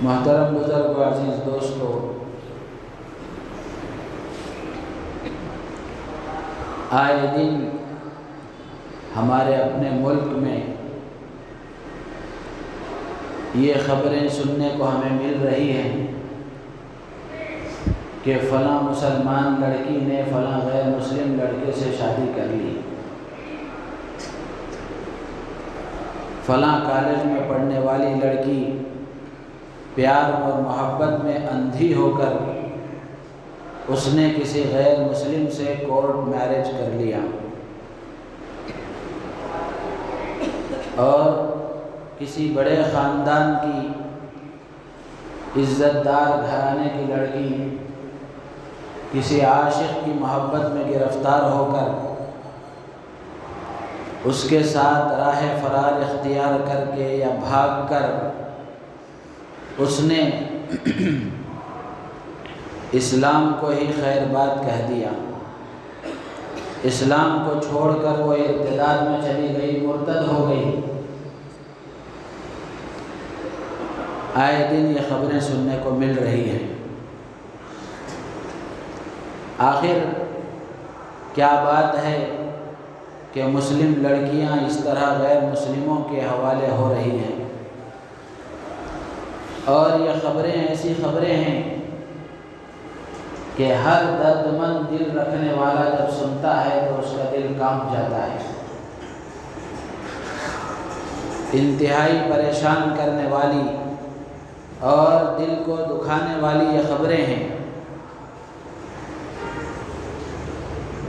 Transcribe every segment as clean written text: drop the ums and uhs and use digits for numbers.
محترم بزرگ و عزیز دوستو، آئے دن ہمارے اپنے ملک میں یہ خبریں سننے کو ہمیں مل رہی ہیں کہ فلاں مسلمان لڑکی نے فلاں غیر مسلم لڑکے سے شادی کر لی، فلاں کالج میں پڑھنے والی لڑکی پیار اور محبت میں اندھی ہو کر اس نے کسی غیر مسلم سے کورٹ میرج کر لیا، اور کسی بڑے خاندان کی عزت دار گھرانے کی لڑکی کسی عاشق کی محبت میں گرفتار ہو کر اس کے ساتھ راہ فرار اختیار کر کے یا بھاگ کر اس نے اسلام کو ہی خیر بات کہہ دیا، اسلام کو چھوڑ کر وہ ارتداد میں چلی گئی، مرتد ہو گئی۔ آئے دن یہ خبریں سننے کو مل رہی ہیں۔ آخر کیا بات ہے کہ مسلم لڑکیاں اس طرح غیر مسلموں کے حوالے ہو رہی ہیں؟ اور یہ خبریں ایسی خبریں ہیں کہ ہر درد مند دل رکھنے والا جب سنتا ہے تو اس کا دل کانپ جاتا ہے۔ انتہائی پریشان کرنے والی اور دل کو دکھانے والی یہ خبریں ہیں،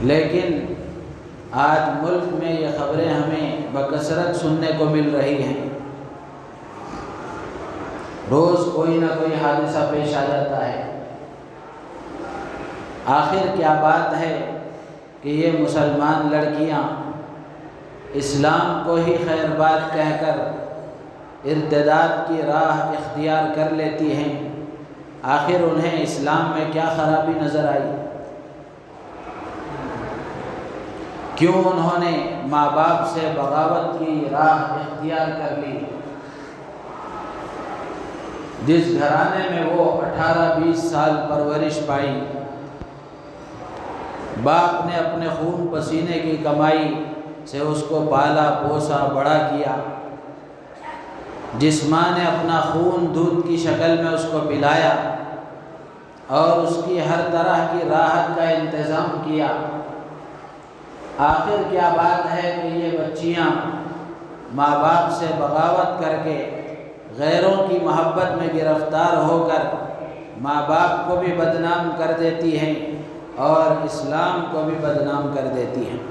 لیکن آج ملک میں یہ خبریں ہمیں بکثرت سننے کو مل رہی ہیں۔ روز کوئی نہ کوئی حادثہ پیش آ جاتا ہے۔ آخر کیا بات ہے کہ یہ مسلمان لڑکیاں اسلام کو ہی خیر بات کہہ کر ارتداد کی راہ اختیار کر لیتی ہیں؟ آخر انہیں اسلام میں کیا خرابی نظر آئی؟ کیوں انہوں نے ماں باپ سے بغاوت کی راہ اختیار کر لی؟ جس گھرانے میں وہ 18-20 سال پرورش پائی، باپ نے اپنے خون پسینے کی کمائی سے اس کو پالا پوسا بڑا کیا، جس ماں نے اپنا خون دودھ کی شکل میں اس کو پلایا اور اس کی ہر طرح کی راحت کا انتظام کیا، آخر کیا بات ہے کہ یہ بچیاں ماں باپ سے بغاوت کر کے غیروں کی محبت میں گرفتار ہو کر ماں باپ کو بھی بدنام کر دیتی ہیں اور اسلام کو بھی بدنام کر دیتی ہیں؟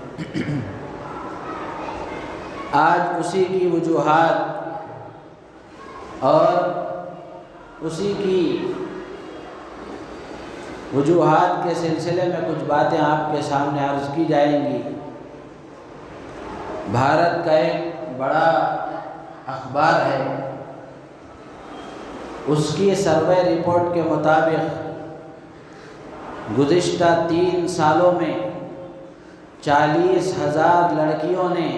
آج اسی کی وجوہات اور اسی کی وجوہات کے سلسلے میں کچھ باتیں آپ کے سامنے عرض کی جائیں گی۔ بھارت کا ایک بڑا اخبار ہے، اس کی سروے رپورٹ کے مطابق گزشتہ 3 سالوں میں 40,000 لڑکیوں نے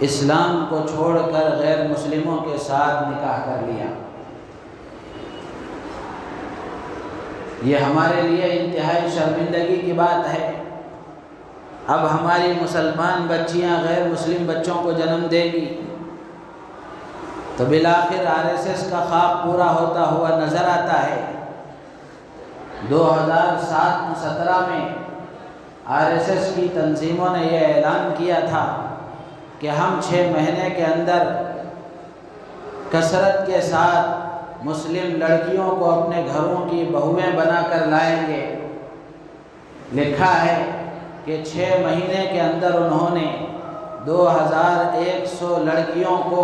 اسلام کو چھوڑ کر غیر مسلموں کے ساتھ نکاح کر لیا۔ یہ ہمارے لیے انتہائی شرمندگی کی بات ہے۔ اب ہماری مسلمان بچیاں غیر مسلم بچوں کو جنم دیں گی تو بالآخر RSS کا خواب پورا ہوتا ہوا نظر آتا ہے۔ 2017 میں RSS کی تنظیموں نے یہ اعلان کیا تھا کہ ہم 6 مہینے کے اندر کثرت کے ساتھ مسلم لڑکیوں کو اپنے گھروں کی بہویں بنا کر لائیں گے۔ لکھا ہے کہ 6 مہینے کے اندر انہوں نے 2100 لڑکیوں کو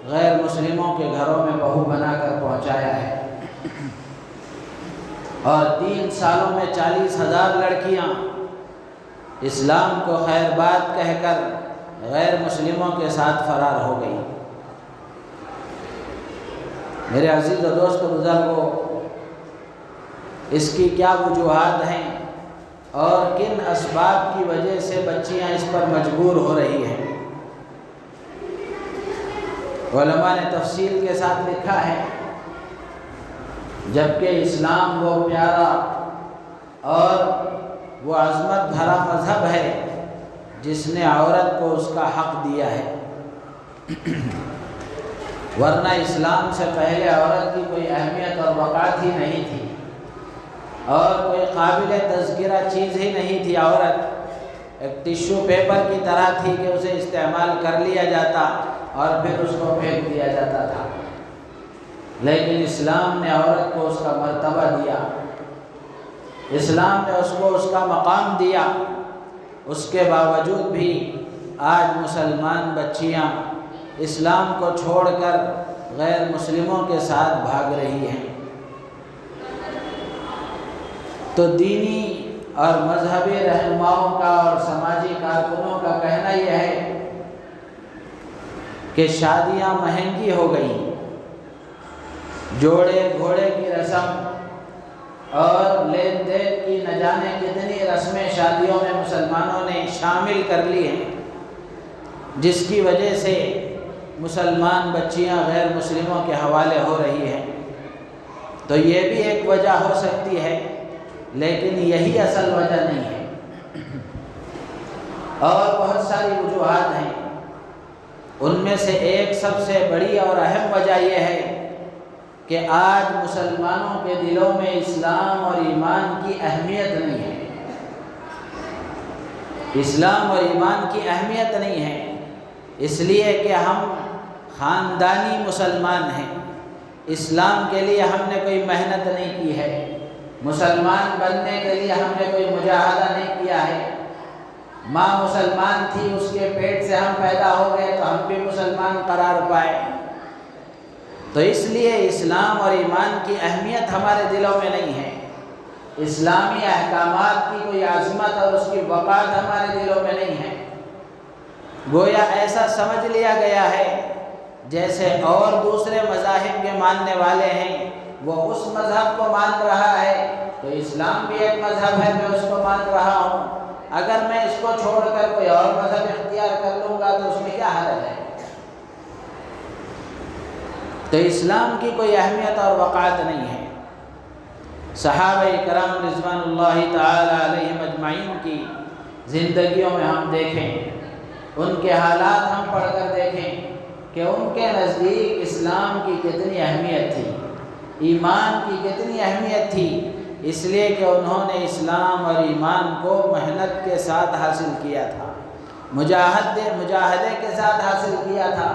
غیر مسلموں کے گھروں میں بہو بنا کر پہنچایا ہے، اور 3 سالوں میں 40,000 لڑکیاں اسلام کو خیر بات کہہ کر غیر مسلموں کے ساتھ فرار ہو گئی۔ میرے عزیز و دوست بزرگوں، اس کی کیا وجوہات ہیں اور کن اسباب کی وجہ سے بچیاں اس پر مجبور ہو رہی ہیں؟ علماء نے تفصیل کے ساتھ لکھا ہے، جبکہ اسلام وہ پیارا اور وہ عظمت بھرا مذہب ہے جس نے عورت کو اس کا حق دیا ہے، ورنہ اسلام سے پہلے عورت کی کوئی اہمیت اور وقعت ہی نہیں تھی، اور کوئی قابل تذکرہ چیز ہی نہیں تھی۔ عورت ایک ٹشو پیپر کی طرح تھی کہ اسے استعمال کر لیا جاتا اور پھر اس کو پھینک دیا جاتا تھا، لیکن اسلام نے عورت کو اس کا مرتبہ دیا، اسلام نے اس کو اس کا مقام دیا۔ اس کے باوجود بھی آج مسلمان بچیاں اسلام کو چھوڑ کر غیر مسلموں کے ساتھ بھاگ رہی ہیں۔ تو دینی اور مذہبی رہنماؤں کا اور سماجی کارکنوں کا کہنا یہ ہے کہ شادیاں مہنگی ہو گئیں، جوڑے گھوڑے کی رسم اور لین دین کی نہ جانے کتنی رسمیں شادیوں میں مسلمانوں نے شامل کر لی ہیں، جس کی وجہ سے مسلمان بچیاں غیر مسلموں کے حوالے ہو رہی ہیں۔ تو یہ بھی ایک وجہ ہو سکتی ہے، لیکن یہی اصل وجہ نہیں ہے، اور بہت ساری وجوہات ہیں۔ ان میں سے ایک سب سے بڑی اور اہم وجہ یہ ہے کہ آج مسلمانوں کے دلوں میں اسلام اور ایمان کی اہمیت نہیں ہے، اسلام اور ایمان کی اہمیت نہیں ہے، اس لیے کہ ہم خاندانی مسلمان ہیں، اسلام کے لیے ہم نے کوئی محنت نہیں کی ہے، مسلمان بننے کے لیے ہم نے کوئی مجاہدہ نہیں کیا ہے۔ ماں مسلمان تھی، اس کے پیٹ سے ہم پیدا ہو گئے تو ہم بھی مسلمان قرار پائے۔ تو اس لیے اسلام اور ایمان کی اہمیت ہمارے دلوں میں نہیں ہے، اسلامی احکامات کی کوئی عظمت اور اس کی وقار ہمارے دلوں میں نہیں ہے۔ گویا ایسا سمجھ لیا گیا ہے جیسے اور دوسرے مذاہب کے ماننے والے ہیں، وہ اس مذہب کو مان رہا ہے تو اسلام بھی ایک مذہب ہے، میں اس کو مان رہا ہوں، اگر میں اس کو چھوڑ کر کوئی اور مذہب اختیار کر لوں گا تو اس میں کیا حرج ہے؟ تو اسلام کی کوئی اہمیت اور وقعت نہیں ہے۔ صحابہ کرام رضوان اللہ تعالی علیہم اجمعین کی زندگیوں میں ہم دیکھیں، ان کے حالات ہم پڑھ کر دیکھیں کہ ان کے نزدیک اسلام کی کتنی اہمیت تھی، ایمان کی کتنی اہمیت تھی، اس لیے کہ انہوں نے اسلام اور ایمان کو محنت کے ساتھ حاصل کیا تھا، مجاہدے کے ساتھ حاصل کیا تھا۔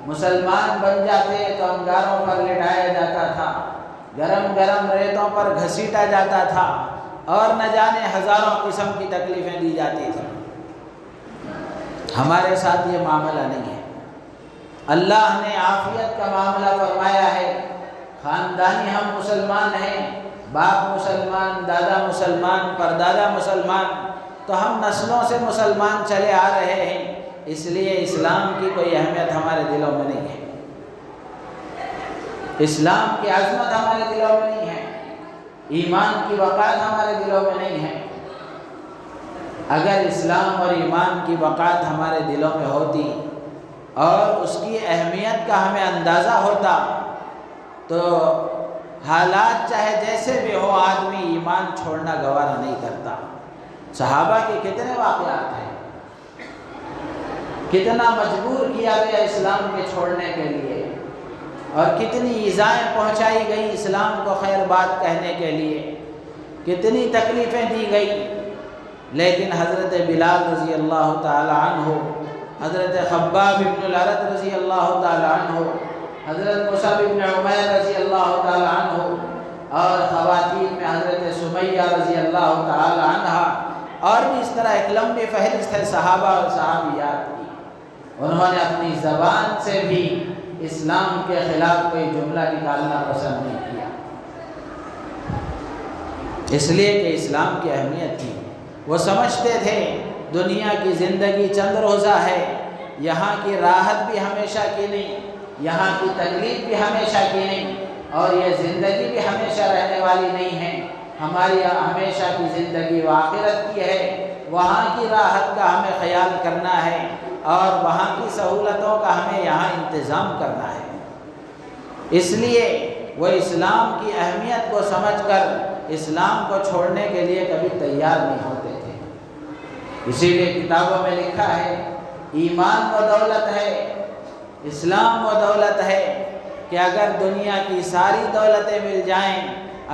مسلمان بن جاتے تو انگاروں پر لٹایا جاتا تھا، گرم گرم ریتوں پر گھسیٹا جاتا تھا، اور نہ جانے ہزاروں قسم کی تکلیفیں دی جاتی تھیں۔ ہمارے ساتھ یہ معاملہ نہیں ہے، اللہ نے عافیت کا معاملہ فرمایا ہے، خاندانی ہم مسلمان ہیں، باپ مسلمان، دادا مسلمان، پردادا مسلمان، تو ہم نسلوں سے مسلمان چلے آ رہے ہیں، اس لیے اسلام کی کوئی اہمیت ہمارے دلوں میں نہیں ہے، اسلام کی عظمت ہمارے دلوں میں نہیں ہے، ایمان کی وقار ہمارے دلوں میں نہیں ہے۔ اگر اسلام اور ایمان کی وقار ہمارے دلوں میں ہوتی اور اس کی اہمیت کا ہمیں اندازہ ہوتا تو حالات چاہے جیسے بھی ہو، آدمی ایمان چھوڑنا گوارا نہیں کرتا۔ صحابہ کے کتنے واقعات ہیں، کتنا مجبور کیا گیا اسلام کے چھوڑنے کے لیے، اور کتنی ایذائیں پہنچائی گئی اسلام کو خیر بات کہنے کے لیے، کتنی تکلیفیں دی گئی، لیکن حضرت بلال رضی اللہ تعالی عنہ، حضرت خباب بن الارت رضی اللہ تعالی عنہ، حضرت مصعب بن عمیر رضی اللہ تعالی عنہ، اور خواتین میں حضرت سمیہ رضی اللہ تعالی عنہ، اور بھی اس طرح ایک لمبی فہرست ہے صحابہ اور صحابیات کی، انہوں نے اپنی زبان سے بھی اسلام کے خلاف کوئی جملہ نکالنا پسند نہیں کیا، اس لیے کہ اسلام کی اہمیت تھی۔ وہ سمجھتے تھے دنیا کی زندگی چند روزہ ہے، یہاں کی راحت بھی ہمیشہ کی نہیں، یہاں کی تکلیف بھی ہمیشہ کی نہیں، اور یہ زندگی بھی ہمیشہ رہنے والی نہیں ہے، ہماری ہمیشہ کی زندگی وہ آخرت کی ہے، وہاں کی راحت کا ہمیں خیال کرنا ہے، اور وہاں کی سہولتوں کا ہمیں یہاں انتظام کرنا ہے۔ اس لیے وہ اسلام کی اہمیت کو سمجھ کر اسلام کو چھوڑنے کے لیے کبھی تیار نہیں ہوتے تھے۔ اسی لیے کتابوں میں لکھا ہے ایمان وہ دولت ہے، اسلام وہ دولت ہے کہ اگر دنیا کی ساری دولتیں مل جائیں،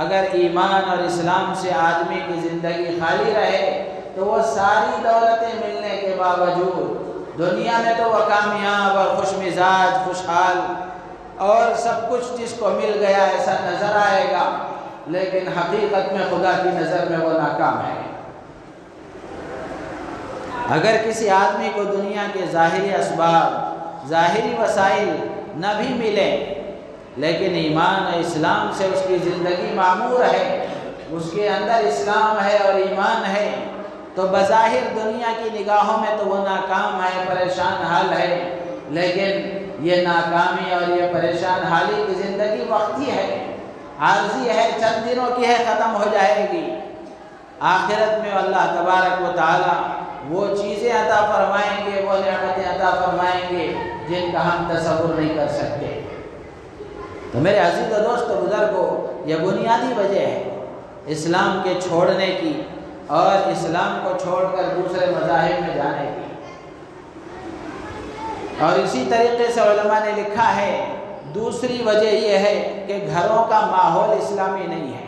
اگر ایمان اور اسلام سے آدمی کی زندگی خالی رہے تو وہ ساری دولتیں ملنے کے باوجود دنیا میں تو وہ کامیاب اور خوش مزاج، خوشحال اور سب کچھ جس کو مل گیا ایسا نظر آئے گا، لیکن حقیقت میں خدا کی نظر میں وہ ناکام ہے۔ اگر کسی آدمی کو دنیا کے ظاہری اسباب، ظاہری وسائل نہ بھی ملے، لیکن ایمان اور اسلام سے اس کی زندگی معمور ہے، اس کے اندر اسلام ہے اور ایمان ہے، تو بظاہر دنیا کی نگاہوں میں تو وہ ناکام ہے، پریشان حال ہے، لیکن یہ ناکامی اور یہ پریشان حالی کی زندگی وقتی ہے، عارضی ہے، چند دنوں کی ہے، ختم ہو جائے گی۔ آخرت میں اللہ تبارک و تعالی وہ چیزیں عطا فرمائیں گے، وہ نعمتیں عطا فرمائیں گے جن کا ہم تصور نہیں کر سکتے۔ تو میرے عزیز و دوست و بزرگوں، یہ بنیادی وجہ ہے اسلام کے چھوڑنے کی اور اسلام کو چھوڑ کر دوسرے مذاہب میں جانے کی۔ اور اسی طریقے سے علماء نے لکھا ہے دوسری وجہ یہ ہے کہ گھروں کا ماحول اسلامی نہیں ہے،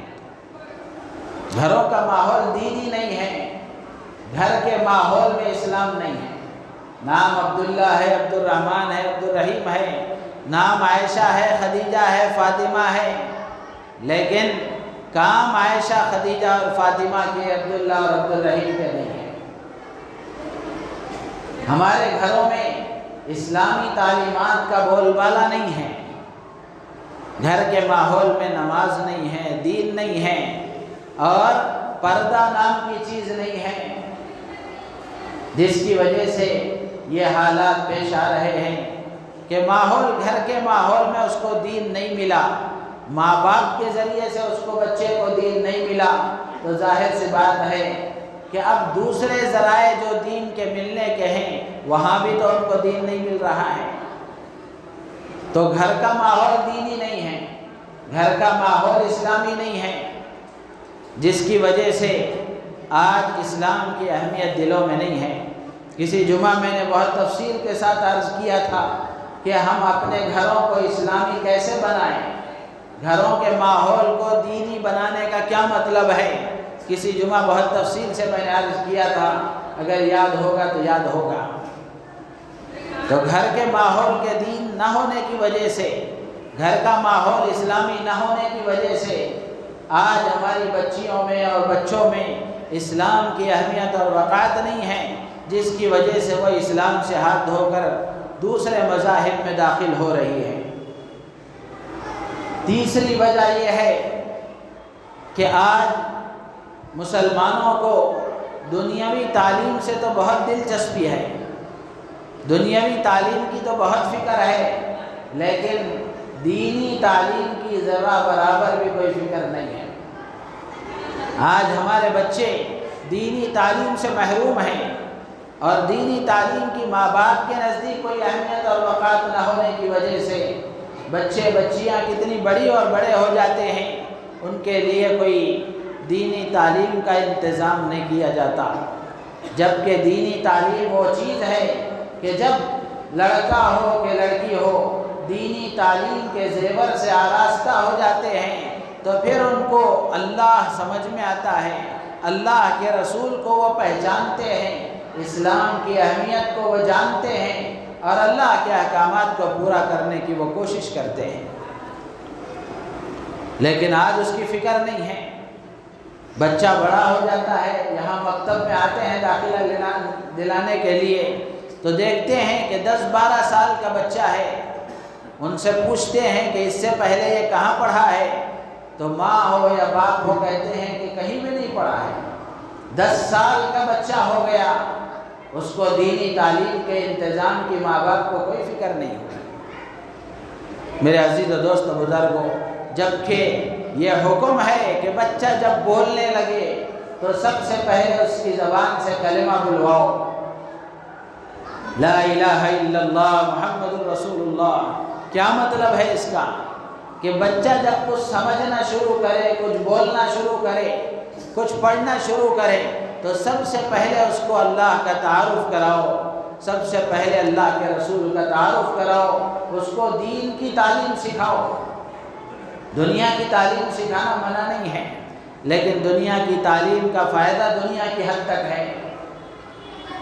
گھروں کا ماحول دینی نہیں ہے، گھر کے ماحول میں اسلام نہیں ہے۔ نام عبداللہ ہے، عبد الرحمن ہے، عبد الرحیم ہے، نام عائشہ ہے، خدیجہ ہے، فاطمہ ہے، لیکن کام عائشہ، خدیجہ اور فاطمہ کے، عبداللہ اور عبد الرحیم کے نہیں ہے۔ ہمارے گھروں میں اسلامی تعلیمات کا بول بالا نہیں ہے، گھر کے ماحول میں نماز نہیں ہے، دین نہیں ہے، اور پردہ نام کی چیز نہیں ہے، جس کی وجہ سے یہ حالات پیش آ رہے ہیں کہ ماحول، گھر کے ماحول میں اس کو دین نہیں ملا، ماں باپ کے ذریعے سے اس کو بچے کو دین نہیں ملا، تو ظاہر سی بات ہے کہ اب دوسرے ذرائع جو دین کے ملنے کے ہیں وہاں بھی تو ان کو دین نہیں مل رہا ہے۔ تو گھر کا ماحول دینی نہیں ہے، گھر کا ماحول اسلامی نہیں ہے، جس کی وجہ سے آج اسلام کی اہمیت دلوں میں نہیں ہے۔ کسی جمعہ میں نے بہت تفصیل کے ساتھ عرض کیا تھا کہ ہم اپنے گھروں کو اسلامی کیسے بنائیں، گھروں کے ماحول کو دینی بنانے کا کیا مطلب ہے۔ کسی جمعہ بہت تفصیل سے میں نے عرض کیا تھا، اگر یاد ہوگا تو یاد ہوگا۔ تو گھر کے ماحول کے دین نہ ہونے کی وجہ سے، گھر کا ماحول اسلامی نہ ہونے کی وجہ سے آج ہماری بچیوں میں اور بچوں میں اسلام کی اہمیت اور وقعت نہیں ہے، جس کی وجہ سے وہ اسلام سے ہاتھ دھو کر دوسرے مذاہب میں داخل ہو رہی ہے۔ تیسری وجہ یہ ہے کہ آج مسلمانوں کو دنیاوی تعلیم سے تو بہت دلچسپی ہے، دنیاوی تعلیم کی تو بہت فکر ہے، لیکن دینی تعلیم کی ذرہ برابر بھی کوئی فکر نہیں ہے۔ آج ہمارے بچے دینی تعلیم سے محروم ہیں، اور دینی تعلیم کی ماں باپ کے نزدیک کوئی اہمیت اور وقعت نہ ہونے کی وجہ سے بچے بچیاں کتنی بڑی اور بڑے ہو جاتے ہیں، ان کے لیے کوئی دینی تعلیم کا انتظام نہیں کیا جاتا، جبکہ دینی تعلیم وہ چیز ہے کہ جب لڑکا ہو کہ لڑکی ہو دینی تعلیم کے زیور سے آراستہ ہو جاتے ہیں تو پھر ان کو اللہ سمجھ میں آتا ہے، اللہ کے رسول کو وہ پہچانتے ہیں، اسلام کی اہمیت کو وہ جانتے ہیں، اور اللہ کے احکامات کو پورا کرنے کی وہ کوشش کرتے ہیں۔ لیکن آج اس کی فکر نہیں ہے۔ بچہ بڑا ہو جاتا ہے، یہاں مکتب میں آتے ہیں داخلہ دلانے کے لیے، تو دیکھتے ہیں کہ 10-12 سال کا بچہ ہے، ان سے پوچھتے ہیں کہ اس سے پہلے یہ کہاں پڑھا ہے، تو ماں ہو یا باپ ہو کہتے ہیں کہ کہیں بھی نہیں پڑھا ہے۔ 10 سال کا بچہ ہو گیا، اس کو دینی تعلیم کے انتظام کی ماں باپ کو کوئی فکر نہیں ہوئی۔ میرے عزیز و دوست و بزرگوں، جبکہ یہ حکم ہے کہ بچہ جب بولنے لگے تو سب سے پہلے اس کی زبان سے کلمہ بلواؤ، لا الہ الا اللہ محمد الرسول اللہ۔ کیا مطلب ہے اس کا؟ کہ بچہ جب کچھ سمجھنا شروع کرے، کچھ بولنا شروع کرے، کچھ پڑھنا شروع کرے، تو سب سے پہلے اس کو اللہ کا تعارف کراؤ، سب سے پہلے اللہ کے رسول کا تعارف کراؤ، اس کو دین کی تعلیم سکھاؤ۔ دنیا کی تعلیم سکھانا منع نہیں ہے، لیکن دنیا کی تعلیم کا فائدہ دنیا کی حد تک ہے،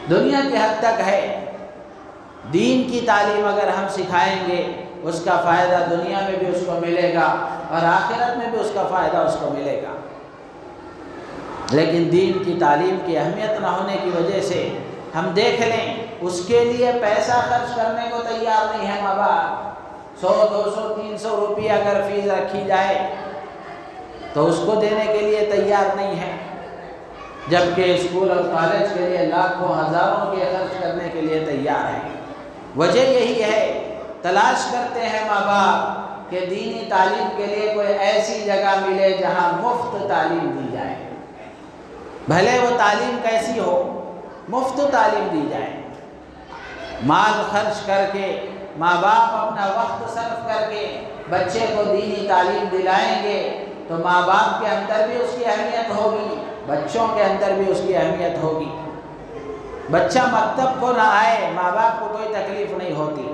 دنیا کی حد تک ہے۔ دین کی تعلیم اگر ہم سکھائیں گے، اس کا فائدہ دنیا میں بھی اس کو ملے گا اور آخرت میں بھی اس کا فائدہ اس کو ملے گا۔ لیکن دین کی تعلیم کی اہمیت نہ ہونے کی وجہ سے ہم دیکھ لیں، اس کے لیے پیسہ خرچ کرنے کو تیار نہیں ہے ماں باپ۔ 100 200 300 روپیہ اگر فیس رکھی جائے تو اس کو دینے کے لیے تیار نہیں ہے، جبکہ اسکول اور کالج کے لیے لاکھوں ہزاروں کے خرچ کرنے کے لیے تیار ہے۔ وجہ یہی ہے، تلاش کرتے ہیں ماں باپ کہ دینی تعلیم کے لیے کوئی ایسی جگہ ملے جہاں مفت تعلیم دی جائے، بھلے وہ تعلیم کیسی ہو، مفت تعلیم دی جائے۔ مال خرچ کر کے، ماں باپ اپنا وقت صرف کر کے بچے کو دینی تعلیم دلائیں گے تو ماں باپ کے اندر بھی اس کی اہمیت ہوگی، بچوں کے اندر بھی اس کی اہمیت ہوگی۔ بچہ مکتب کو نہ آئے، ماں باپ کو کوئی تکلیف نہیں ہوتی،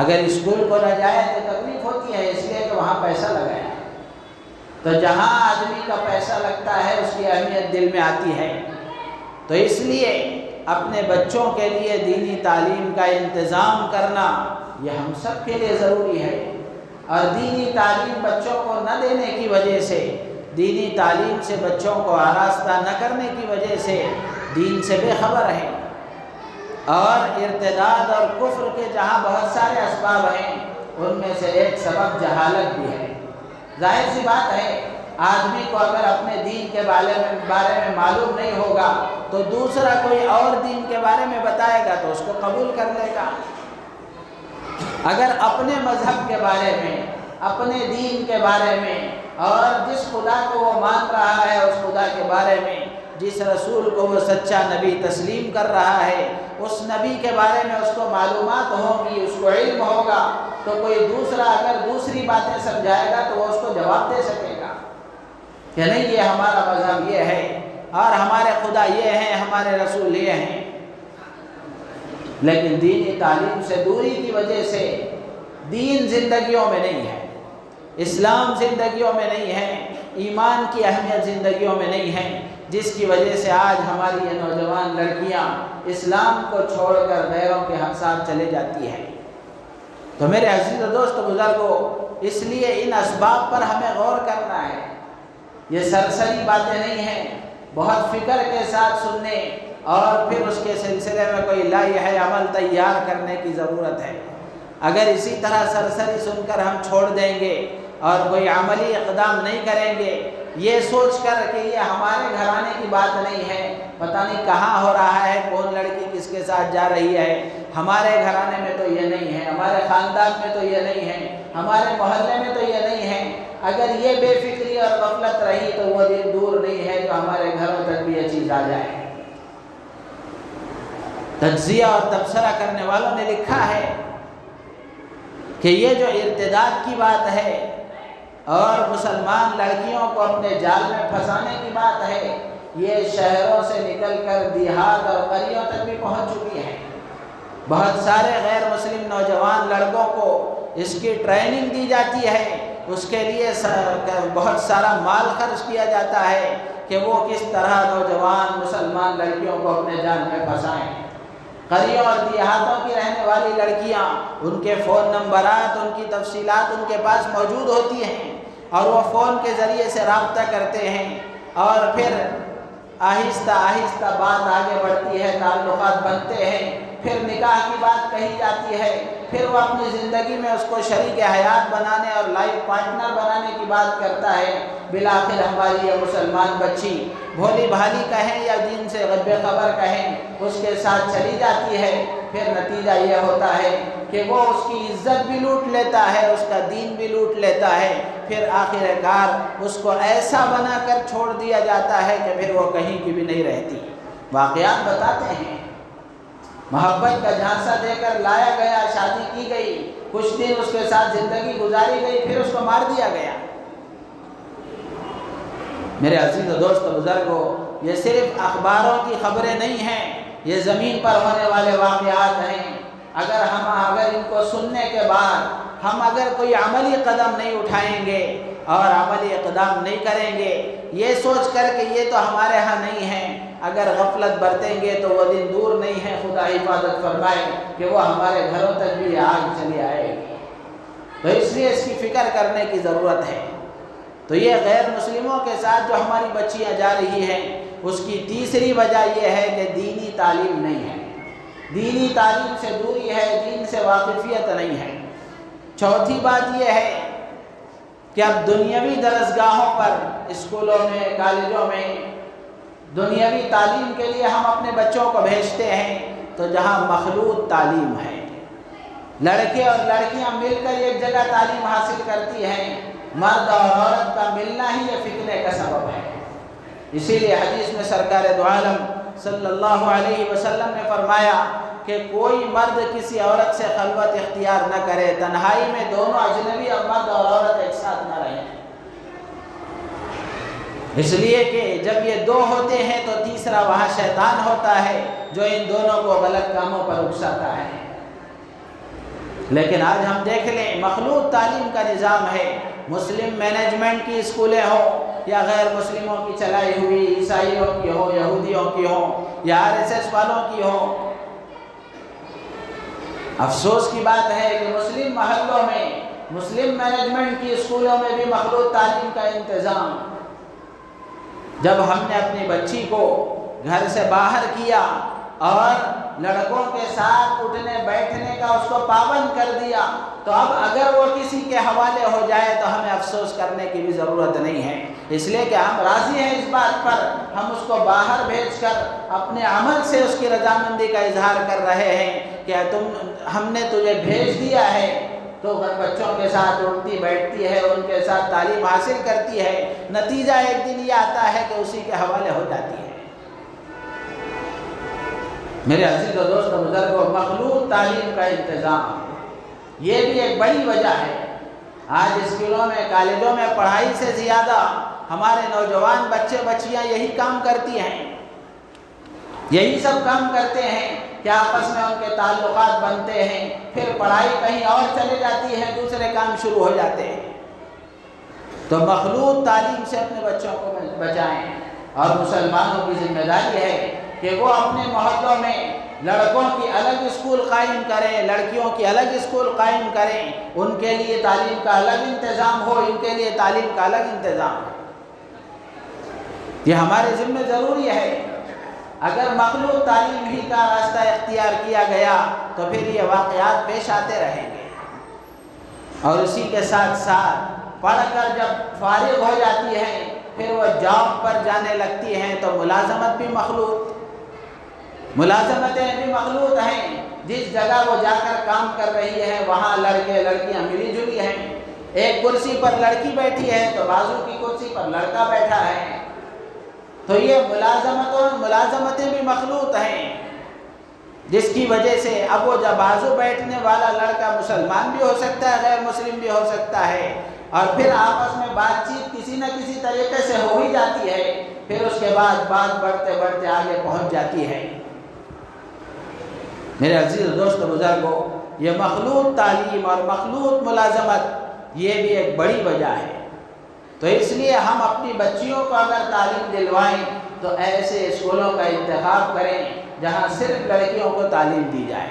اگر اسکول کو نہ جائے تو تکلیف ہوتی ہے، اس لیے کہ وہاں پیسہ لگایا ہے۔ تو جہاں آدمی کا پیسہ لگتا ہے اس کی اہمیت دل میں آتی ہے۔ تو اس لیے اپنے بچوں کے لیے دینی تعلیم کا انتظام کرنا یہ ہم سب کے لیے ضروری ہے، اور دینی تعلیم بچوں کو نہ دینے کی وجہ سے، دینی تعلیم سے بچوں کو آراستہ نہ کرنے کی وجہ سے دین سے بے خبر ہیں، اور ارتداد اور کفر کے جہاں بہت سارے اسباب ہیں، ان میں سے ایک سبب جہالت بھی ہے۔ ظاہر سی بات ہے، آدمی کو اگر اپنے دین کے بارے میں معلوم نہیں ہوگا تو دوسرا کوئی اور دین کے بارے میں بتائے گا تو اس کو قبول کر لے گا۔ اگر اپنے مذہب کے بارے میں، اپنے دین کے بارے میں، اور جس خدا کو وہ مان رہا ہے اس خدا کے بارے میں، جس رسول کو وہ سچا نبی تسلیم کر رہا ہے، اس نبی کے بارے میں اس کو معلومات ہوں گی، اس کو علم ہوگا، تو کوئی دوسرا اگر دوسری باتیں سمجھائے گا تو وہ اس کو جواب دے سکے گا کہ نہیں، یہ ہمارا مذہب یہ ہے اور ہمارے خدا یہ ہیں، ہمارے رسول یہ ہیں۔ لیکن دینی تعلیم سے دوری کی وجہ سے دین زندگیوں میں نہیں ہے، اسلام زندگیوں میں نہیں ہے، ایمان کی اہمیت زندگیوں میں نہیں ہے، جس کی وجہ سے آج ہماری یہ نوجوان لڑکیاں اسلام کو چھوڑ کر غیروں کے ساتھ چلے جاتی ہیں۔ تو میرے عزیز و دوست بزرگوں، اس لیے ان اسباب پر ہمیں غور کرنا ہے، یہ سرسری باتیں نہیں ہیں، بہت فکر کے ساتھ سننے اور پھر اس کے سلسلے میں کوئی لائحہ عمل تیار کرنے کی ضرورت ہے۔ اگر اسی طرح سرسری سن کر ہم چھوڑ دیں گے اور کوئی عملی اقدام نہیں کریں گے، یہ سوچ کر کہ یہ ہمارے گھرانے کی بات نہیں ہے، پتہ نہیں کہاں ہو رہا ہے، کون لڑکی کس کے ساتھ جا رہی ہے، ہمارے گھرانے میں تو یہ نہیں ہے، ہمارے خاندان میں تو یہ نہیں ہے، ہمارے محلے میں تو یہ نہیں ہے، اگر یہ بے فکری اور غفلت رہی تو وہ دن دور نہیں ہے تو ہمارے گھروں تک بھی یہ چیز آ جائے۔ تجزیہ اور تبصرہ کرنے والوں نے لکھا ہے کہ یہ جو ارتداد کی بات ہے اور مسلمان لڑکیوں کو اپنے جال میں پھنسانے کی بات ہے، یہ شہروں سے نکل کر دیہات اور قریوں تک بھی پہنچ چکی ہے۔ بہت سارے غیر مسلم نوجوان لڑکوں کو اس کی ٹریننگ دی جاتی ہے، اس کے لیے بہت سارا مال خرچ کیا جاتا ہے کہ وہ کس طرح نوجوان مسلمان لڑکیوں کو اپنے جال میں پھنسائیں۔ قریوں اور دیہاتوں کی رہنے والی لڑکیاں، ان کے فون نمبرات، ان کی تفصیلات ان کے پاس موجود ہوتی ہیں، اور وہ فون کے ذریعے سے رابطہ کرتے ہیں، اور پھر آہستہ آہستہ بات آگے بڑھتی ہے، تعلقات بنتے ہیں، پھر نکاح کی بات کہی جاتی ہے، پھر وہ اپنی زندگی میں اس کو شریک حیات بنانے اور لائف پارٹنر بنانے کی بات کرتا ہے۔ بالآخر ہماری یہ مسلمان بچی بھولی بھالی کہیں یا دین سے بے خبر کہیں، اس کے ساتھ چلی جاتی ہے، پھر نتیجہ یہ ہوتا ہے کہ وہ اس کی عزت بھی لوٹ لیتا ہے، اس کا دین بھی لوٹ لیتا ہے، پھر آخر کار اس کو ایسا بنا کر چھوڑ دیا جاتا ہے کہ پھر وہ کہیں کی بھی نہیں رہتی۔ واقعات بتاتے ہیں محبت کا جھانسا دے کر لایا گیا، شادی کی گئی، کچھ دن اس کے ساتھ زندگی گزاری گئی، پھر اس کو مار دیا گیا۔ میرے عزیز و دوست بزرگوں، یہ صرف اخباروں کی خبریں نہیں ہیں، یہ زمین پر ہونے والے واقعات ہیں۔ اگر ان کو سننے کے بعد ہم اگر کوئی عملی قدم نہیں اٹھائیں گے اور عملی اقدام نہیں کریں گے، یہ سوچ کر کہ یہ تو ہمارے ہاں نہیں ہے، اگر غفلت برتیں گے تو وہ دن دور نہیں ہے، خدا حفاظت فرمائے، کہ وہ ہمارے گھروں تک بھی آگ چلی آئے گی۔ تو اس لیے اس کی فکر کرنے کی ضرورت ہے۔ تو یہ غیر مسلموں کے ساتھ جو ہماری بچیاں جا رہی ہیں، اس کی تیسری وجہ یہ ہے کہ دینی تعلیم نہیں ہے، دینی تعلیم سے دوری ہے، دین سے واقفیت نہیں ہے۔ چوتھی بات یہ ہے کہ اب دنیاوی درسگاہوں پر، اسکولوں میں، کالجوں میں دنیاوی تعلیم کے لیے ہم اپنے بچوں کو بھیجتے ہیں، تو جہاں مخلوط تعلیم ہے، لڑکے اور لڑکیاں مل کر ایک جگہ تعلیم حاصل کرتی ہیں، مرد اور عورت کا ملنا ہی یہ فتنے کا سبب ہے۔ اسی لیے حدیث میں سرکار دو عالم صلی اللہ علیہ وسلم نے فرمایا کہ کوئی مرد کسی عورت سے خلوت اختیار نہ کرے، تنہائی میں دونوں اجنبی اور مرد اور عورت ایک ساتھ نہ رہیں، اس لیے کہ جب یہ دو ہوتے ہیں تو تیسرا وہاں شیطان ہوتا ہے جو ان دونوں کو غلط کاموں پر اکساتا ہے۔ لیکن آج ہم دیکھ لیں، مخلوط تعلیم کا نظام ہے، مسلم مینجمنٹ کی اسکولیں ہوں یا غیر مسلموں کی چلائی ہوئی، عیسائیوں کی ہو، یہودیوں کی ہو یا RSS والوں کی ہو۔ افسوس کی بات ہے کہ مسلم محلوں میں، مسلم مینجمنٹ کی اسکولوں میں بھی مخلوط تعلیم کا انتظام۔ جب ہم نے اپنی بچی کو گھر سے باہر کیا اور لڑکوں کے ساتھ اٹھنے بیٹھنے کا اس کو پابند کر دیا، تو اب اگر وہ کسی کے حوالے ہو جائے تو ہمیں افسوس کرنے کی بھی ضرورت نہیں ہے، اس لیے کہ ہم راضی ہیں اس بات پر، ہم اس کو باہر بھیج کر اپنے عمل سے اس کی رضامندی کا اظہار کر رہے ہیں کہ ہم نے تجھے بھیج دیا ہے تو بچوں کے ساتھ اٹھتی بیٹھتی ہے، ان کے ساتھ تعلیم حاصل کرتی ہے، نتیجہ ایک دن یہ آتا ہے کہ اسی کے حوالے ہو جاتی ہے۔ میرے عزیز و دوست و بزرگوں، مخلوط تعلیم کا انتظام یہ بھی ایک بڑی وجہ ہے۔ آج اسکولوں میں، کالجوں میں پڑھائی سے زیادہ ہمارے نوجوان بچے بچیاں یہی کام کرتی ہیں، یہی سب کام کرتے ہیں کہ آپس میں ان کے تعلقات بنتے ہیں، پھر پڑھائی کہیں اور چلے جاتی ہے، دوسرے کام شروع ہو جاتے ہیں۔ تو مخلوط تعلیم سے اپنے بچوں کو بچائیں، اور مسلمانوں کی ذمہ داری ہے کہ وہ اپنے محلوں میں لڑکوں کی الگ اسکول قائم کریں، لڑکیوں کی الگ اسکول قائم کریں، ان کے لیے تعلیم کا الگ انتظام ہو، ان کے لیے تعلیم کا الگ انتظام ہو۔ یہ ہمارے ذمہ ضروری ہے۔ اگر مخلوط تعلیم ہی کا راستہ اختیار کیا گیا تو پھر یہ واقعات پیش آتے رہیں گے، اور اسی کے ساتھ ساتھ پڑھ کر جب فارغ ہو جاتی ہے پھر وہ جاب پر جانے لگتی ہیں تو ملازمت بھی مخلوط، ملازمتیں بھی مخلوط ہیں۔ جس جگہ وہ جا کر کام کر رہی ہے وہاں لڑکے لڑکیاں ملی جلی ہیں، ایک کرسی پر لڑکی بیٹھی ہے تو بازو کی کرسی پر لڑکا بیٹھا ہے، تو یہ ملازمتیں بھی مخلوط ہیں، جس کی وجہ سے اب وہ جب بازو بیٹھنے والا لڑکا مسلمان بھی ہو سکتا ہے، غیر مسلم بھی ہو سکتا ہے، اور پھر آپس میں بات چیت کسی نہ کسی طریقے سے ہو ہی جاتی ہے، پھر اس کے بعد بات بڑھتے بڑھتے آگے پہنچ جاتی ہے۔ میرے عزیز دوست بزرگوں، یہ مخلوط تعلیم اور مخلوط ملازمت یہ بھی ایک بڑی وجہ ہے۔ تو اس لیے ہم اپنی بچیوں کو اگر تعلیم دلوائیں تو ایسے اسکولوں کا انتخاب کریں جہاں صرف لڑکیوں کو تعلیم دی جائے،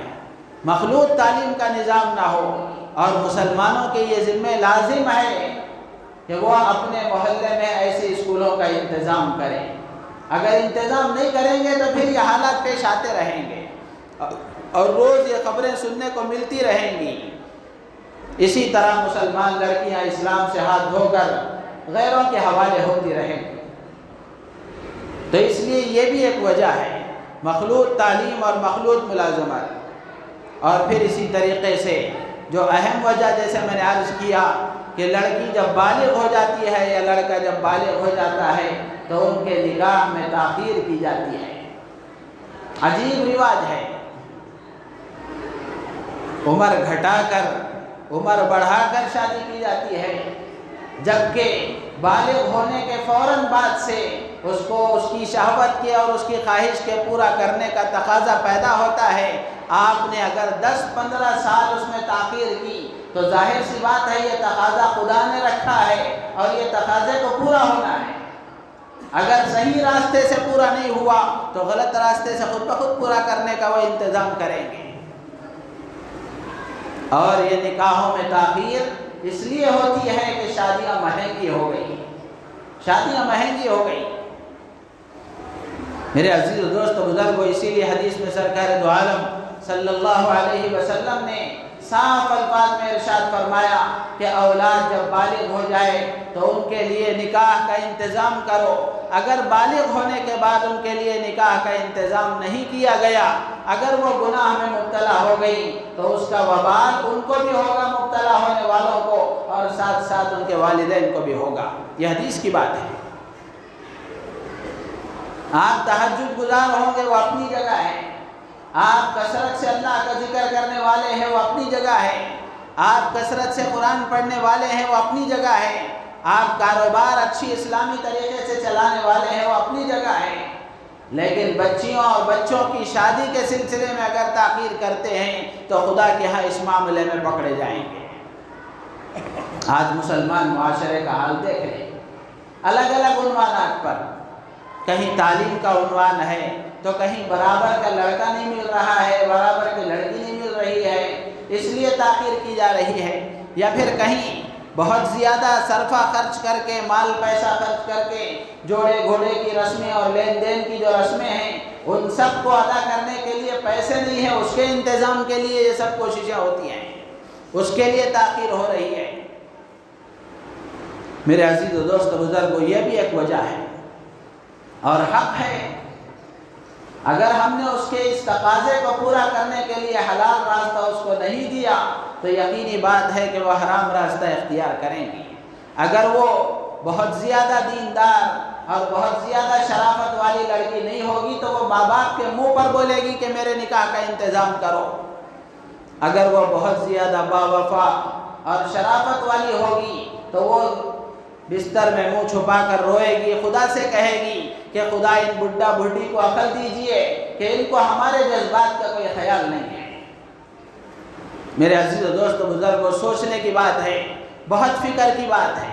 مخلوط تعلیم کا نظام نہ ہو، اور مسلمانوں کے یہ ذمہ لازم ہے کہ وہ اپنے محلے میں ایسے اسکولوں کا انتظام کریں۔ اگر انتظام نہیں کریں گے تو پھر یہ حالات پیش آتے رہیں گے اور روز یہ خبریں سننے کو ملتی رہیں گی۔ اسی طرح مسلمان لڑکیاں اسلام سے ہاتھ دھو کر غیروں کے حوالے ہوتی رہیں گی۔ تو اس لیے یہ بھی ایک وجہ ہے، مخلوط تعلیم اور مخلوط ملازمت۔ اور پھر اسی طریقے سے جو اہم وجہ جیسے میں نے عرض کیا کہ لڑکی جب بالغ ہو جاتی ہے یا لڑکا جب بالغ ہو جاتا ہے تو ان کے نکاح میں تاخیر کی جاتی ہے۔ عجیب رواج ہے، عمر گھٹا کر، عمر بڑھا کر شادی کی جاتی ہے، جبکہ بالغ ہونے کے فوراً بعد سے اس کو اس کی شہوت کے اور اس کی خواہش کے پورا کرنے کا تقاضا پیدا ہوتا ہے۔ آپ نے اگر 10-15 سال اس میں تاخیر کی تو ظاہر سی بات ہے یہ تقاضا خدا نے رکھا ہے اور یہ تقاضے کو پورا ہونا ہے۔ اگر صحیح راستے سے پورا نہیں ہوا تو غلط راستے سے خود بخود پورا کرنے کا وہ انتظام کریں گے۔ اور یہ نکاحوں میں تاخیر اس لیے ہوتی ہے کہ شادیاں مہنگی ہو گئی، شادیاں مہنگی ہو گئی۔ میرے عزیز و دوست و بزرگوں، اسی لیے حدیث میں سرکار دو عالم صلی اللہ علیہ وسلم نے صاف الفاظ میں ارشاد فرمایا کہ اولاد جب بالغ ہو جائے تو ان کے لیے نکاح کا انتظام کرو۔ اگر بالغ ہونے کے بعد ان کے لیے نکاح کا انتظام نہیں کیا گیا، اگر وہ گناہ میں مبتلا ہو گئی تو اس کا وبال ان کو بھی ہوگا، مبتلا ہونے والوں کو، اور ساتھ ساتھ ان کے والدین کو بھی ہوگا۔ یہ حدیث کی بات ہے۔ آپ تہجد گزار ہوں گے، وہ اپنی جگہ ہے۔ آپ کثرت سے اللہ کا ذکر کرنے والے ہیں، وہ اپنی جگہ ہے۔ آپ کثرت سے قرآن پڑھنے والے ہیں، وہ اپنی جگہ ہے۔ آپ کاروبار اچھی اسلامی طریقے سے چلانے والے ہیں، وہ اپنی جگہ ہے۔ لیکن بچیوں اور بچوں کی شادی کے سلسلے میں اگر تاخیر کرتے ہیں تو خدا کے ہاں اس معاملے میں پکڑے جائیں گے۔ آج مسلمان معاشرے کا حال دیکھ لیں، الگ الگ عنوانات پر، کہیں تعلیم کا عنوان ہے تو کہیں برابر کا لڑکا نہیں مل رہا ہے، برابر کی لڑکی نہیں مل رہی ہے، اس لیے تاخیر کی جا رہی ہے، یا پھر کہیں بہت زیادہ صرفہ خرچ کر کے، مال پیسہ خرچ کر کے جوڑے گھوڑے کی رسمیں اور لین دین کی جو رسمیں ہیں ان سب کو ادا کرنے کے لیے پیسے نہیں ہیں، اس کے انتظام کے لیے یہ سب کوششیں ہوتی ہیں، اس کے لیے تاخیر ہو رہی ہے۔ میرے عزیز و دوست و بزرگوں، یہ بھی ایک وجہ ہے اور حق ہے۔ اگر ہم نے اس کے اس تقاضے کو پورا کرنے کے لیے حلال راستہ اس کو نہیں دیا تو یقینی بات ہے کہ وہ حرام راستہ اختیار کریں گی۔ اگر وہ بہت زیادہ دیندار اور بہت زیادہ شرافت والی لڑکی نہیں ہوگی تو وہ ماں باپ کے منہ پر بولے گی کہ میرے نکاح کا انتظام کرو۔ اگر وہ بہت زیادہ باوفا اور شرافت والی ہوگی تو وہ بستر میں منہ چھپا کر روئے گی، خدا سے کہے گی کہ خدا ان بڈھا بڈھی کو عقل دیجئے کہ ان کو ہمارے جذبات کا کوئی خیال نہیں ہے۔ میرے عزیز و دوست و بزرگوں، سوچنے کی بات ہے، بہت فکر کی بات ہے۔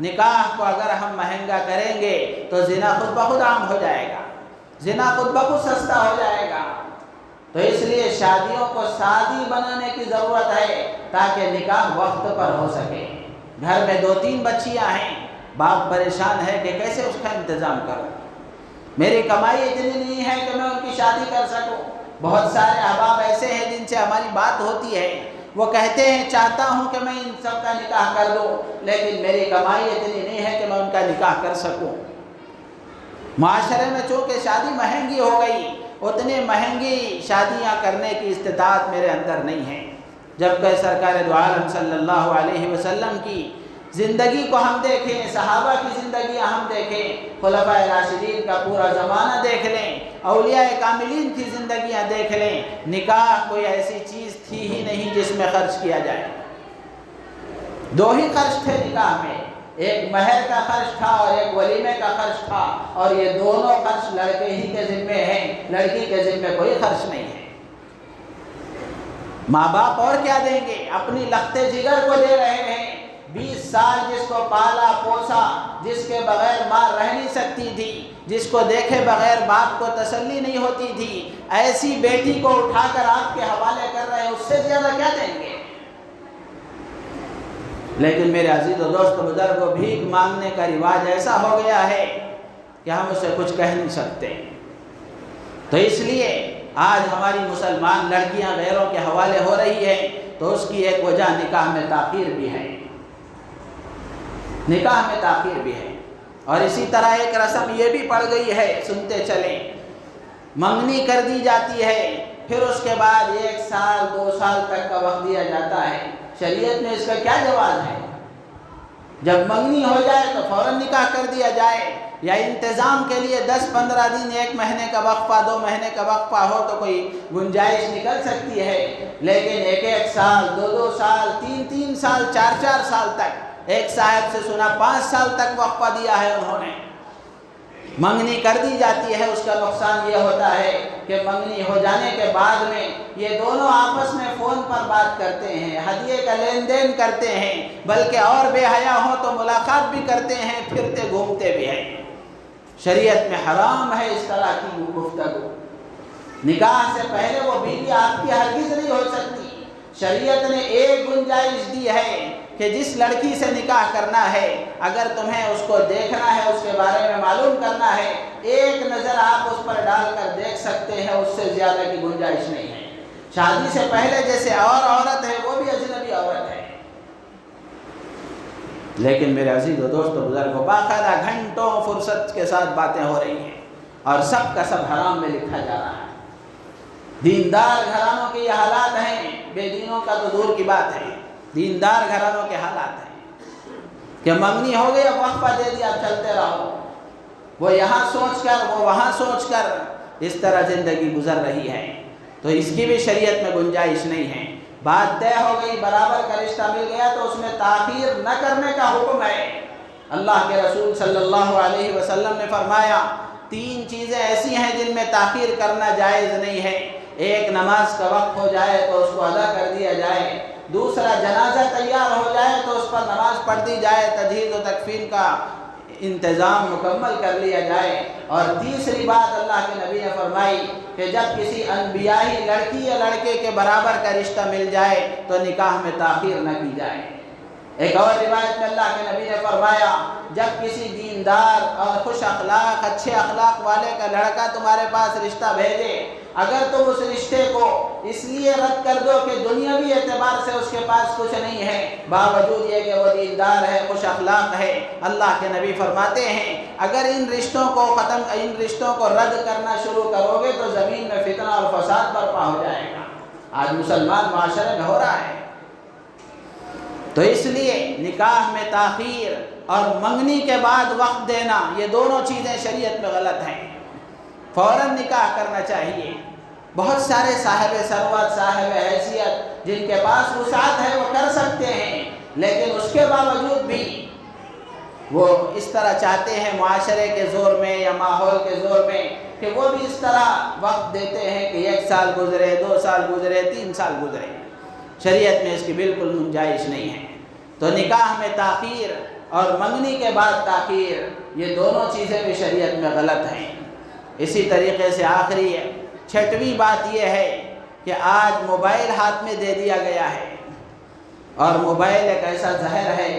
نکاح کو اگر ہم مہنگا کریں گے تو زنا خود بخود عام ہو جائے گا، زنا خود بخود سستا ہو جائے گا۔ تو اس لیے شادیوں کو سادی بنانے کی ضرورت ہے تاکہ نکاح وقت پر ہو سکے۔ گھر میں 2-3 بچیاں ہیں، باپ پریشان ہے کہ کیسے اس کا انتظام کروں، میری کمائی اتنی نہیں ہے کہ میں ان کی شادی کر سکوں۔ بہت سارے احباب ایسے ہیں جن سے ہماری بات ہوتی ہے، وہ کہتے ہیں چاہتا ہوں کہ میں ان سب کا نکاح کر دوں لیکن میری کمائی اتنی نہیں ہے کہ میں ان کا نکاح کر سکوں۔ معاشرے میں چونکہ شادی مہنگی ہو گئی، اتنی مہنگی شادیاں کرنے کی استطاعت میرے اندر نہیں ہے۔ جبکہ سرکار دو عالم صلی اللہ علیہ وسلم کی زندگی کو ہم دیکھیں، صحابہ کی زندگیاں ہم دیکھیں، خلفائے راشدین کا پورا زمانہ دیکھ لیں، اولیاء کاملین کی زندگیاں دیکھ لیں، نکاح کوئی ایسی چیز تھی ہی نہیں جس میں خرچ کیا جائے۔ 2 ہی خرچ تھے نکاح میں، ایک مہر کا خرچ تھا اور ایک ولیمے کا خرچ تھا، اور یہ دونوں خرچ لڑکے ہی کے ذمے ہیں، لڑکی کے ذمے کوئی خرچ نہیں ہے۔ ماں باپ اور کیا دیں گے؟ اپنی لختے جگر کو دے رہے ہیں۔ 20 سال جس کو پالا پوسا، جس کے بغیر ماں رہ نہیں سکتی تھی، جس کو دیکھے بغیر باپ کو تسلی نہیں ہوتی تھی، ایسی بیٹی کو اٹھا کر آپ کے حوالے کر رہے ہیں، اس سے زیادہ کیا دیں گے؟ لیکن میرے عزیز و دوست و بزرگوں، بھیک مانگنے کا رواج ایسا ہو گیا ہے کہ ہم اسے کچھ کہہ نہیں سکتے۔ تو اس لیے آج ہماری مسلمان لڑکیاں غیروں کے حوالے ہو رہی ہیں تو اس کی ایک وجہ نکاح میں تاخیر بھی ہے، نکاح میں تاخیر بھی ہے۔ اور اسی طرح ایک رسم یہ بھی پڑ گئی ہے، سنتے چلیں، منگنی کر دی جاتی ہے، پھر اس کے بعد 1 سال 2 سال تک کا وقت دیا جاتا ہے۔ شریعت میں اس کا کیا جواز ہے؟ جب منگنی ہو جائے تو فوراً نکاح کر دیا جائے، یا انتظام کے لیے 10-15 دن، 1 مہینے کا وقفہ، 2 مہینے کا وقفہ ہو تو کوئی گنجائش نکل سکتی ہے، لیکن 1-1 سال، 2-2 سال، 3-3 سال، 4-4 سال تک، ایک صاحب سے سنا 5 سال تک وقفہ دیا ہے انہوں نے، منگنی کر دی جاتی ہے۔ اس کا نقصان یہ ہوتا ہے کہ منگنی ہو جانے کے بعد میں یہ دونوں آپس میں فون پر بات کرتے ہیں، ہدیے کا لین دین کرتے ہیں، بلکہ اور بے حیا ہوں تو ملاقات بھی کرتے ہیں، پھرتے گھومتے بھی ہیں۔ شریعت میں حرام ہے اس طرح کی گفتگو۔ نکاح سے پہلے وہ بیوی آپ کی ہرگز نہیں ہو سکتی۔ شریعت نے ایک گنجائش دی ہے کہ جس لڑکی سے نکاح کرنا ہے، اگر تمہیں اس کو دیکھنا ہے، اس کے بارے میں معلوم کرنا ہے، ایک نظر آپ اس پر ڈال کر دیکھ سکتے ہیں، اس سے زیادہ کی گنجائش نہیں ہے۔ شادی سے پہلے جیسے اور عورت ہے وہ بھی اجنبی عورت ہے، لیکن میرے عزیز و دوست و بزرگوں، باقاعدہ گھنٹوں فرصت کے ساتھ باتیں ہو رہی ہیں اور سب کا سب حرام میں لکھا جا رہا ہے۔ دیندار گھرانوں کے یہ حالات ہیں، بے دینوں کا تو دور کی بات ہے، دیندار گھرانوں کے حالات ہیں کہ منگنی ہو گئی، اب وقفہ دے دیا، اب چلتے رہو، وہ یہاں سوچ کر وہ وہاں سوچ کر اس طرح زندگی گزر رہی ہے۔ تو اس کی بھی شریعت میں گنجائش نہیں ہے۔ بات طے ہو گئی، برابر کا رشتہ مل گیا تو اس میں تاخیر نہ کرنے کا حکم ہے۔ اللہ کے رسول صلی اللہ علیہ وسلم نے فرمایا 3 چیزیں ایسی ہیں جن میں تاخیر کرنا جائز نہیں ہے۔ ایک، نماز کا وقت ہو جائے تو اس کو ادا کر دیا جائے۔ دوسرا، جنازہ تیار ہو جائے تو اس پر نماز پڑھ دی جائے، تجہیز و تکفین کا انتظام مکمل کر لیا جائے۔ اور تیسری بات اللہ کے نبی نے فرمائی کہ جب کسی انبیائی لڑکی یا لڑکے کے برابر کا رشتہ مل جائے تو نکاح میں تاخیر نہ کی جائے۔ ایک اور روایت میں اللہ کے نبی نے فرمایا جب کسی دیندار اور خوش اخلاق، اچھے اخلاق والے کا لڑکا تمہارے پاس رشتہ بھیجے، اگر تم اس رشتے کو اس لیے رد کر دو کہ دنیاوی اعتبار سے اس کے پاس کچھ نہیں ہے، باوجود یہ کہ وہ دیندار ہے، خوش اخلاق ہے، اللہ کے نبی فرماتے ہیں اگر ان رشتوں کو رد کرنا شروع کرو گے تو زمین میں فتنہ اور فساد برپا ہو جائے گا۔ آج مسلمان معاشرے میں ہو رہا ہے۔ تو اس لیے نکاح میں تاخیر اور منگنی کے بعد وقت دینا، یہ دونوں چیزیں شریعت میں غلط ہیں۔ فوراً نکاح کرنا چاہیے۔ بہت سارے صاحب ثروت، صاحب حیثیت جن کے پاس وسعت ہے وہ کر سکتے ہیں، لیکن اس کے باوجود بھی وہ اس طرح چاہتے ہیں معاشرے کے زور میں یا ماحول کے زور میں کہ وہ بھی اس طرح وقت دیتے ہیں کہ 1 سال گزرے، 2 سال گزرے، 3 سال گزرے۔ شریعت میں اس کی بالکل گنجائش نہیں ہے۔ تو نکاح میں تاخیر اور منگنی کے بعد تاخیر، یہ دونوں چیزیں بھی شریعت میں غلط ہیں۔ اسی طریقے سے آخری 6ویں بات یہ ہے کہ آج موبائل ہاتھ میں دے دیا گیا ہے، اور موبائل ایک ایسا زہر ہے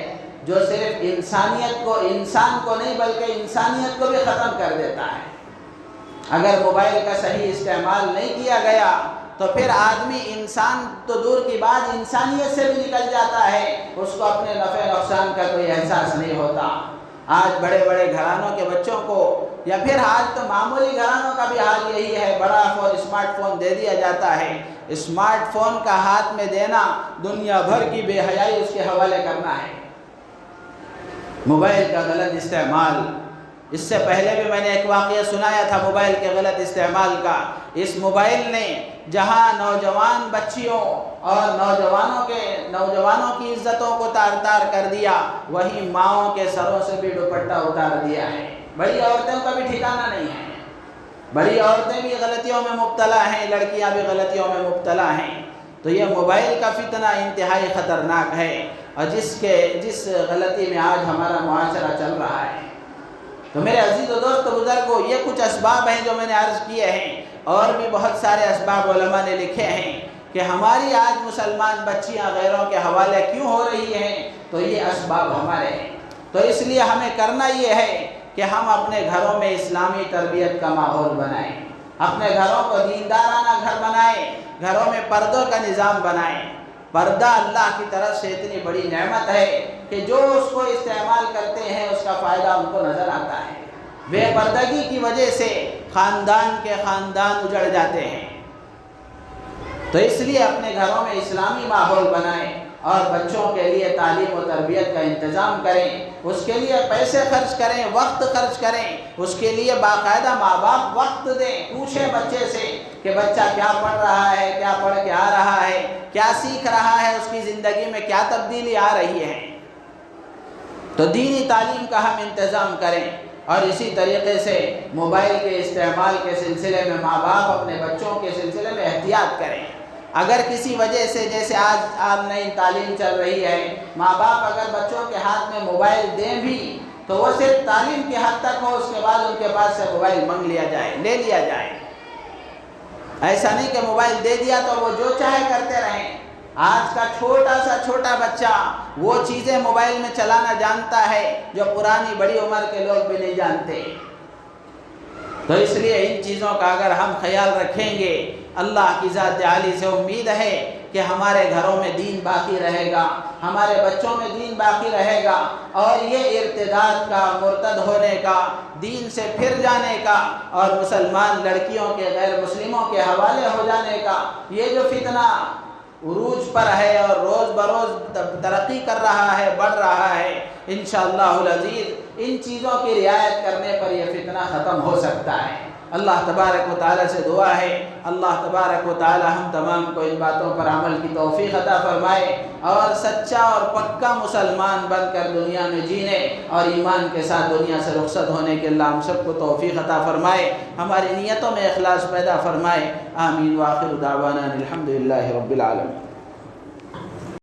جو صرف انسان کو نہیں بلکہ انسانیت کو بھی ختم کر دیتا ہے۔ اگر موبائل کا صحیح استعمال نہیں کیا گیا تو پھر آدمی، انسان تو دور کی بات، انسانیت سے بھی نکل جاتا ہے، اس کو اپنے نفع نقصان کا کوئی احساس نہیں ہوتا۔ آج بڑے بڑے گھرانوں کے بچوں کو، یا پھر آج تو معمولی گھرانوں کا بھی حال یہی ہے، بڑا فون، اسمارٹ فون دے دیا جاتا ہے۔ اسمارٹ فون کا ہاتھ میں دینا دنیا بھر کی بے حیائی اس کے حوالے کرنا ہے۔ موبائل کا غلط استعمال، اس سے پہلے بھی میں نے ایک واقعہ سنایا تھا موبائل کے غلط استعمال کا۔ اس موبائل نے جہاں نوجوان بچیوں اور نوجوانوں کی عزتوں کو تار تار کر دیا، وہیں ماؤں کے سروں سے بھی دوپٹہ اتار دیا ہے۔ بڑی عورتوں کا بھی ٹھکانہ نہیں ہے، بڑی عورتیں بھی غلطیوں میں مبتلا ہیں، لڑکیاں بھی غلطیوں میں مبتلا ہیں۔ تو یہ موبائل کا فتنہ انتہائی خطرناک ہے، اور جس غلطی میں آج ہمارا معاشرہ چل رہا ہے۔ تو میرے عزیز و دوست و بزرگوں، یہ کچھ اسباب ہیں جو میں نے عرض کیے ہیں، اور بھی بہت سارے اسباب علماء نے لکھے ہیں کہ ہماری آج مسلمان بچیاں غیروں کے حوالے کیوں ہو رہی ہیں، تو یہ اسباب ہمارے ہیں۔ تو اس لیے ہمیں کرنا یہ ہے کہ ہم اپنے گھروں میں اسلامی تربیت کا ماحول بنائیں، اپنے گھروں کو دیندارانہ گھر بنائیں، گھروں میں پردوں کا نظام بنائیں۔ پردہ اللہ کی طرف سے اتنی بڑی نعمت ہے کہ جو اس کو استعمال کرتے ہیں اس کا فائدہ ان کو نظر آتا ہے۔ بے پردگی کی وجہ سے خاندان کے خاندان اجڑ جاتے ہیں۔ تو اس لیے اپنے گھروں میں اسلامی ماحول بنائیں، اور بچوں کے لیے تعلیم و تربیت کا انتظام کریں، اس کے لیے پیسے خرچ کریں، وقت خرچ کریں، اس کے لیے باقاعدہ ماں باپ وقت دیں، پوچھیں بچے سے کہ بچہ کیا پڑھ رہا ہے، کیا پڑھ کے آ رہا ہے، کیا سیکھ رہا ہے، اس کی زندگی میں کیا تبدیلی آ رہی ہے۔ تو دینی تعلیم کا ہم انتظام کریں، اور اسی طریقے سے موبائل کے استعمال کے سلسلے میں ماں باپ اپنے بچوں کے سلسلے میں احتیاط کریں۔ اگر کسی وجہ سے، جیسے آج نئی تعلیم چل رہی ہے، ماں باپ اگر بچوں کے ہاتھ میں موبائل دیں بھی تو وہ صرف تعلیم کی حد تک ہو، اس کے بعد ان کے پاس سے موبائل منگ لیا جائے، لے لیا جائے۔ ایسا نہیں کہ موبائل دے دیا تو وہ جو چاہے کرتے رہیں۔ آج کا چھوٹا بچہ وہ چیزیں موبائل میں چلانا جانتا ہے جو پرانی بڑی عمر کے لوگ بھی نہیں جانتے۔ تو اس لیے ان چیزوں کا اگر ہم خیال رکھیں گے، اللہ کی ذات عالی سے امید ہے کہ ہمارے گھروں میں دین باقی رہے گا، ہمارے بچوں میں دین باقی رہے گا، اور یہ ارتداد کا، مرتد ہونے کا، دین سے پھر جانے کا، اور مسلمان لڑکیوں کے غیر مسلموں کے حوالے ہو جانے کا یہ جو فتنہ عروج پر ہے اور روز بروز ترقی کر رہا ہے، بڑھ رہا ہے، انشاءاللہ العزیز ان چیزوں کی رعایت کرنے پر یہ فتنہ ختم ہو سکتا ہے۔ اللہ تبارک و تعالیٰ سے دعا ہے، اللہ تبارک و تعالیٰ ہم تمام کو ان باتوں پر عمل کی توفیق عطا فرمائے، اور سچا اور پکا مسلمان بن کر دنیا میں جینے اور ایمان کے ساتھ دنیا سے رخصت ہونے کے اللہ ہم سب کو توفیق عطا فرمائے، ہماری نیتوں میں اخلاص پیدا فرمائے۔ آمین، وآخر دعوانا الحمدللہ رب العالمین۔